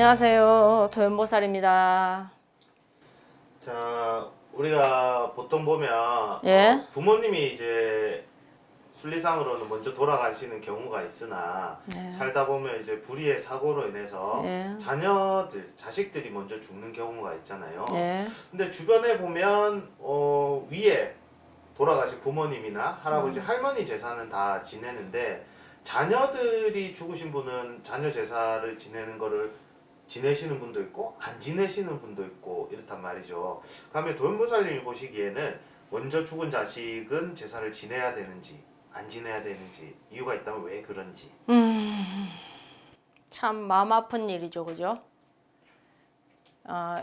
안녕하세요. 도연보살입니다. 자, 우리가 보통 보면 예? 부모님이 이제 순리상으로는 먼저 돌아가시는 경우가 있으나 네. 살다 보면 이제 불의의 사고로 인해서 예. 자식들이 먼저 죽는 경우가 있잖아요. 예. 근데 주변에 보면 위에 돌아가신 부모님이나 할아버지, 할머니 제사는 다 지내는데 자녀들이 죽으신 분은 자녀 제사를 지내시는 분도 있고 안 지내시는 분도 있고 이렇단 말이죠. 그러면 도연보살님이 보시기에는 먼저 죽은 자식은 제사를 지내야 되는지 안 지내야 되는지 이유가 있다면 왜 그런지. 참 마음 아픈 일이죠, 그죠?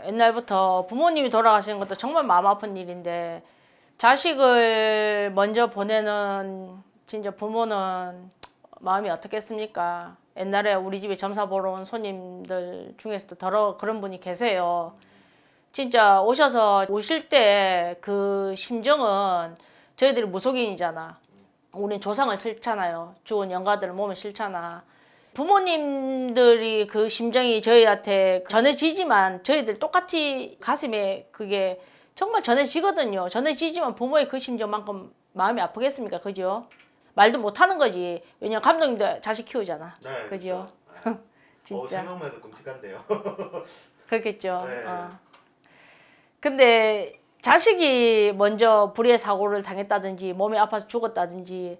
옛날부터 부모님이 돌아가시는 것도 정말 마음 아픈 일인데 자식을 먼저 보내는 진짜 부모는 마음이 어떻겠습니까? 옛날에 우리 집에 점사 보러 온 손님들 중에서도 더러 그런 분이 계세요. 진짜 오실 때 그 심정은 저희들이 무속인이잖아. 우린 조상을 싫잖아요. 죽은 영가들을 몸에 싫잖아. 부모님들이 그 심정이 저희한테 전해지지만 저희들 똑같이 가슴에 그게 정말 전해지거든요. 전해지지만 부모의 그 심정만큼 마음이 아프겠습니까? 그죠? 말도 못하는 거지. 왜냐면 감독님도 자식 키우잖아. 네, 그죠? 그렇죠. 네. 진짜. 생각만 해도 끔찍한데요. 그렇겠죠. 네. 근데 자식이 먼저 불의의 사고를 당했다든지 몸이 아파서 죽었다든지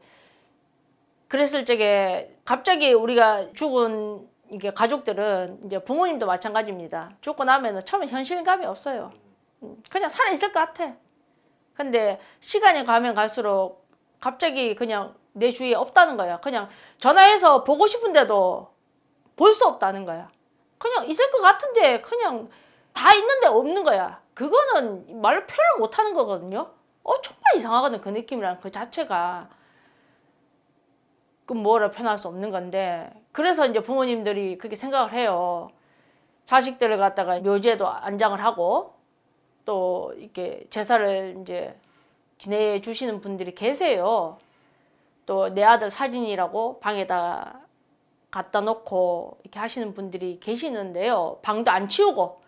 그랬을 적에 갑자기 우리가 죽은 이게 가족들은 이제 부모님도 마찬가지입니다. 죽고 나면은 처음에 현실감이 없어요. 그냥 살아 있을 것 같아. 근데 시간이 가면 갈수록 갑자기 그냥 내 주위에 없다는 거야. 그냥 전화해서 보고 싶은데도 볼 수 없다는 거야. 그냥 있을 것 같은데 그냥 다 있는데 없는 거야. 그거는 말로 표현을 못 하는 거거든요. 정말 이상하거든. 그 느낌이랑 그 자체가. 그 뭐라 표현할 수 없는 건데. 그래서 이제 부모님들이 그렇게 생각을 해요. 자식들을 갖다가 묘지에도 안장을 하고 또 이렇게 제사를 이제 지내주시는 분들이 계세요. 또 내 아들 사진이라고 방에다 갖다 놓고 이렇게 하시는 분들이 계시는데요. 방도 안 치우고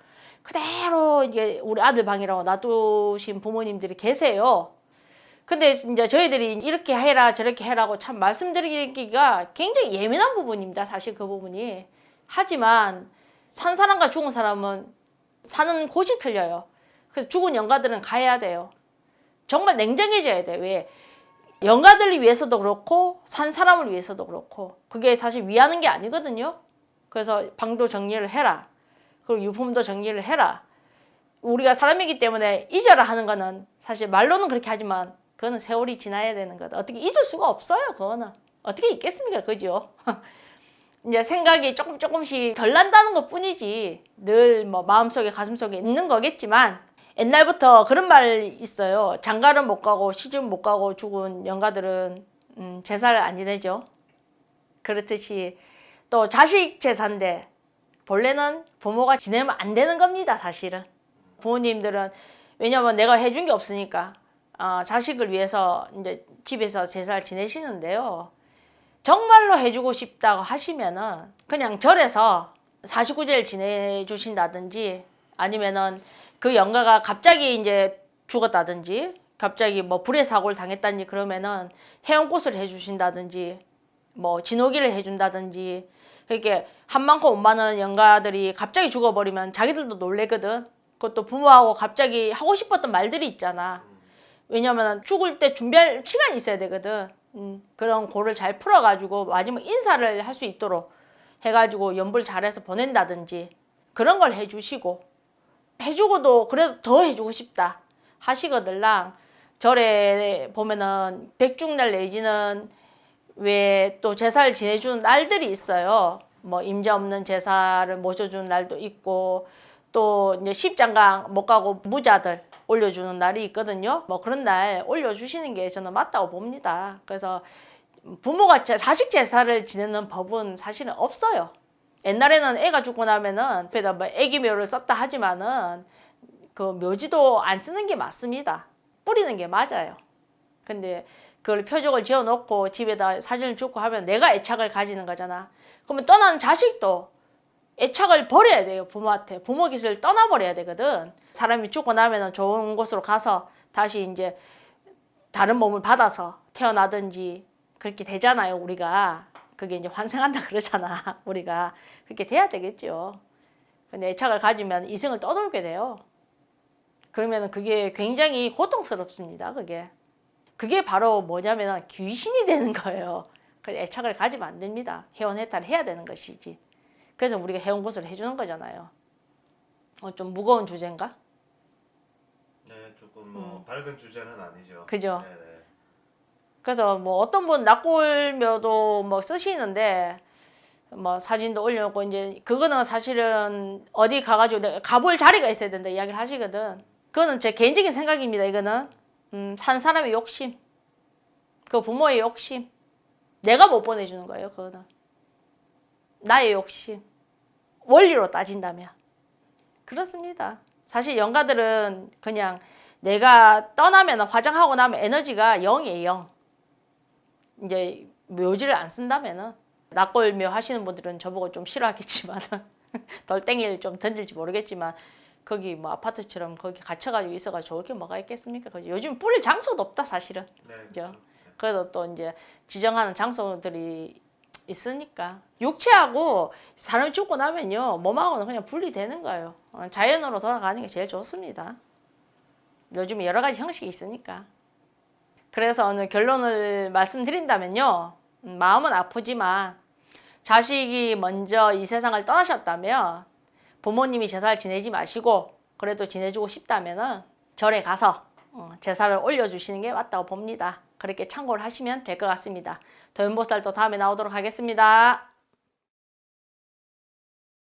그대로 이제 우리 아들 방이라고 놔두신 부모님들이 계세요. 근데 이제 저희들이 이렇게 해라 저렇게 해라고 참 말씀드리기가 굉장히 예민한 부분입니다. 사실 그 부분이. 하지만 산 사람과 죽은 사람은 사는 곳이 틀려요. 그래서 죽은 영가들은 가야 돼요. 정말 냉정해져야 돼. 왜? 영가들을 위해서도 그렇고 산 사람을 위해서도 그렇고 그게 사실 위하는 게 아니거든요. 그래서 방도 정리를 해라. 그리고 유품도 정리를 해라. 우리가 사람이기 때문에 잊어라 하는 거는 사실 말로는 그렇게 하지만 그거는 세월이 지나야 되는 거다. 어떻게 잊을 수가 없어요. 그거는. 어떻게 잊겠습니까? 그죠? 이제 생각이 조금씩 덜 난다는 것 뿐이지 늘 뭐 마음속에 가슴속에 있는 거겠지만 옛날부터 그런 말 있어요. 장가를 못 가고 시집 못 가고 죽은 영가들은 제사를 안 지내죠. 그렇듯이 또 자식 제사인데 본래는 부모가 지내면 안 되는 겁니다. 사실은. 부모님들은 왜냐면 내가 해준 게 없으니까 자식을 위해서 이제 집에서 제사를 지내시는데요. 정말로 해주고 싶다고 하시면은 그냥 절에서 49제를 지내주신다든지 아니면은 그 영가가 갑자기 이제 죽었다든지 갑자기 뭐 불의 사고를 당했다든지 그러면은 해운꽃을 해주신다든지 뭐 진호기를 해준다든지 그렇게 한 많고 못 많은 영가들이 갑자기 죽어버리면 자기들도 놀래거든. 그것도 부모하고 갑자기 하고 싶었던 말들이 있잖아. 왜냐면 죽을 때 준비할 시간이 있어야 되거든. 그런 고를 잘 풀어가지고 마지막 인사를 할 수 있도록 해가지고 연불 잘해서 보낸다든지 그런 걸 해주시고 해주고도 그래도 더 해주고 싶다 하시거들랑 절에 보면은 백중날 내지는 왜 또 제사를 지내주는 날들이 있어요. 뭐 임자 없는 제사를 모셔주는 날도 있고 또 이제 십장가 못 가고 무자들 올려주는 날이 있거든요. 뭐 그런 날 올려주시는 게 저는 맞다고 봅니다. 그래서 부모가 자식 제사를 지내는 법은 사실은 없어요. 옛날에는 애가 죽고 나면은 배다 뭐 애기묘를 썼다 하지만은 그 묘지도 안 쓰는 게 맞습니다. 뿌리는 게 맞아요. 근데 그걸 표적을 지어놓고 집에다 사진을 찍고 하면 내가 애착을 가지는 거잖아. 그러면 떠난 자식도 애착을 버려야 돼요. 부모한테. 부모 깃을 떠나버려야 되거든. 사람이 죽고 나면은 좋은 곳으로 가서 다시 이제 다른 몸을 받아서 태어나든지 그렇게 되잖아요, 우리가. 그게 이제 환생한다 그러잖아, 우리가. 그렇게 돼야 되겠죠. 근데 애착을 가지면 이승을 떠돌게 돼요. 그러면 그게 굉장히 고통스럽습니다, 그게. 그게 바로 뭐냐면 귀신이 되는 거예요. 그래서 애착을 가지면 안 됩니다. 해원해탈을 해야 되는 것이지. 그래서 우리가 해원굿을 해주는 거잖아요. 좀 무거운 주제인가? 네, 조금 뭐 밝은 주제는 아니죠. 그죠? 네네. 그래서 뭐 어떤 분 납골묘도 뭐 쓰시는데 뭐 사진도 올려놓고 이제 그거는 사실은 어디 가가지고 내가 가볼 자리가 있어야 된다 이야기를 하시거든. 그거는 제 개인적인 생각입니다. 이거는 산 사람의 욕심, 그 부모의 욕심, 내가 못 보내주는 거예요. 그거는 나의 욕심. 원리로 따진다면 그렇습니다. 사실 영가들은 그냥 내가 떠나면 화장하고 나면 에너지가 0이에요. 0. 이제 묘지를 안 쓴다면은 납골묘 하시는 분들은 저보고 좀 싫어하겠지만 덜땡이를 좀 던질지 모르겠지만 거기 뭐 아파트처럼 거기 갇혀가지고 있어가지고 좋을 게 뭐가 있겠습니까? 그죠? 요즘 뿌릴 장소도 없다 사실은. 네, 그죠? 그렇죠. 그래도 또 이제 지정하는 장소들이 있으니까 육체하고 사람이 죽고 나면요 몸하고는 그냥 분리되는 거예요. 자연으로 돌아가는 게 제일 좋습니다. 요즘 여러 가지 형식이 있으니까. 그래서 오늘 결론을 말씀드린다면요. 마음은 아프지만 자식이 먼저 이 세상을 떠나셨다면 부모님이 제사를 지내지 마시고 그래도 지내주고 싶다면 절에 가서 제사를 올려주시는 게 맞다고 봅니다. 그렇게 참고를 하시면 될 것 같습니다. 도연보살도 다음에 나오도록 하겠습니다.